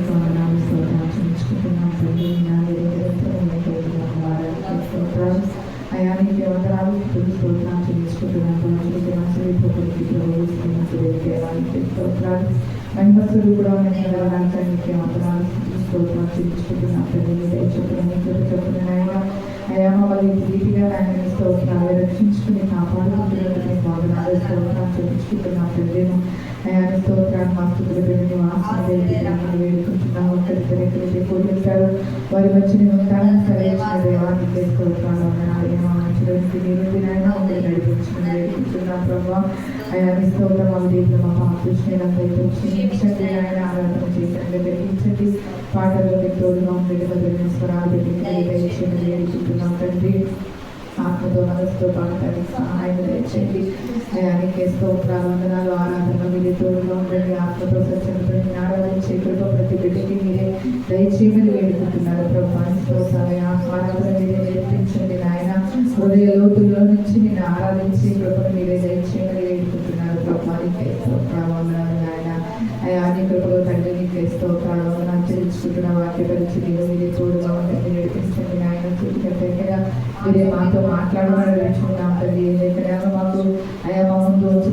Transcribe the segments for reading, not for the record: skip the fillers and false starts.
మీకు వందనాలు స్తోత్రాలు చెల్లించుకుంటున్నాం తండ్రి. నా వారానికి స్తోత్రాలు అయా నీకే వందనాలు స్తోత్రాలు చెల్లించుకుంటున్నాం. రోజులకి మనసుకి ప్రభుత్వం దేవానికి స్తోత్రాలు. మహిమస్సులు కూడా ఉన్నాయని నీకే వందనాలు స్తోత్రాలు చెల్లించుకుంటున్నాం తండ్రి. చెప్పుకున్నాయన అయా మమ్మల్ని రీతిగా ఆయన స్తోత్రాలు రక్షించుకుని కాపాడుకుంటున్నట్టు వందనాలు స్తోత్రాలు చెల్లించుకుంటున్నాం తండ్రి. అయా స్తోత్రాలు మా స్థుతులు పెరిగి వాసన వేడుకుంటున్నాము. ఎక్కడెక్కడైతే కూర్చుంటారు వారి మంచిని ఉంటారని సరైన దేవానికి స్తోత్రాలు వందనాలు. మా మంచి మీరు దినైనా మమ్మల్ని నడిపించుకుని వేడుకుంటున్నాం ప్రభావ. అయా స్తోత్రం అవిధీలో మా పాపృష్ణైతే క్షమించండి. ఆయన ఆరాధన చేయండి, గ్రహించండి. పాటల్లో తోడుగా ఉండేది వదిలిన స్వరాలు దయచేయండి వేడుకుంటున్నాం తండ్రి. ఆత్మతో మనసుతో పాడటానికి సహాయం దయచేయండి. నీకే స్తోత్రాలు వందనాలు. ఆరాధన మీరే తోడుగా ఉండండి. ఆత్మతో సత్యంతో ఆరాధించే కృప ప్రతి బిడ్డకి మీరే దయచేయమని వేడుకుంటున్నారు ప్రభా. స్తోత్రాలు ఆరాధన మీరే నేర్పించండి నాయన. హృదయ లోతుల్లో నుంచి నేను ఆరాధించే కృపను మీరే దయచేయమని వేడుకుంటున్నారు ప్రభా. నీకే స్తోత్రాలు వందనాలు నాయన. అయా నీ కృపలో తండ్రి నీకే స్తోత్రాలు వందనాలు చెల్లించుకుంటున్న వాక్య పరిస్థితి మీరే తోడుగా ఉండండి, నేర్పించండి నాయన. చూపినట్టుగా మీరే మాతో మాట్లాడమని నేర్చుకున్నాం తండ్రి. ఎక్కడైనా మాకు అయా మా ముందు వచ్చి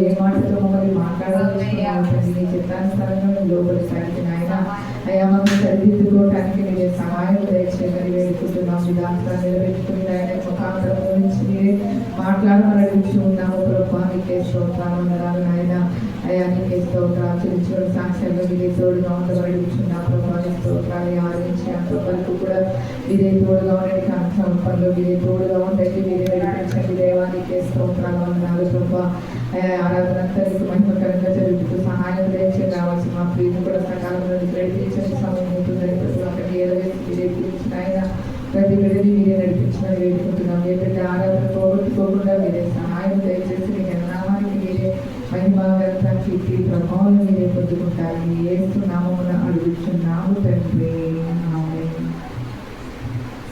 ఏ మాటతో మమ్మల్ని మాట్లాడాలనుకున్నావు తండ్రి. నీ చిత్తానుసారంగా లోపలికి నాయన. అయా మమ్మల్ని సరిదిద్దుకోవటానికి మీరే సహాయం దయచేయమని వేడుకుంటున్నాం. విధాంతాన్ని నిలబెట్టుకుని ఆయన ముఖాంతరం గురించి మీరే మాట్లాడమని అడుగుతున్నాము ప్రభా. నీకే స్తోత్రాలు వందనాలు నాయన. అయా నీకే స్తోత్రాలు చెల్లించుకుని సాక్ష్యంలో మీరే తోడుగా ఉండమని అడుగుతున్నాం ప్రభా. నీ స్తోత్రాలు ఆదరించి అంత వరకు కూడా మీరే తోడుగా ఉండండి. అంతం పనులు మీరే తోడుగా ఉండండి, మీరే నడిపించండి దేవానికి స్తోత్రాలు వందనాలు ప్రభా. ఆరాధన అంతా నీకు మహిమకరంగా జరుగుతూ సహాయం దయచేసి రావాల్సి మా ప్రియులు కూడా సకాలంలో నడిపించండి. సమయం ఉంటుందని ప్రతి ఒక్కరిని ఏదైతే మీరే పిలిచిన ఆయన ప్రతి బిడ్డని మీరే నడిపించమని వేడుకుంటున్నాం. ఏ బిడ్డ ఆరాధన పోగొట్టుకోకుండా మీరే సహాయం దయచేసి మీ నామానికి మీరే మహిమగంతా కీర్తి ప్రభావం మీరే పొందుకుంటారు. ఏస్తున్నాము అడుగుతున్నాము తండ్రి.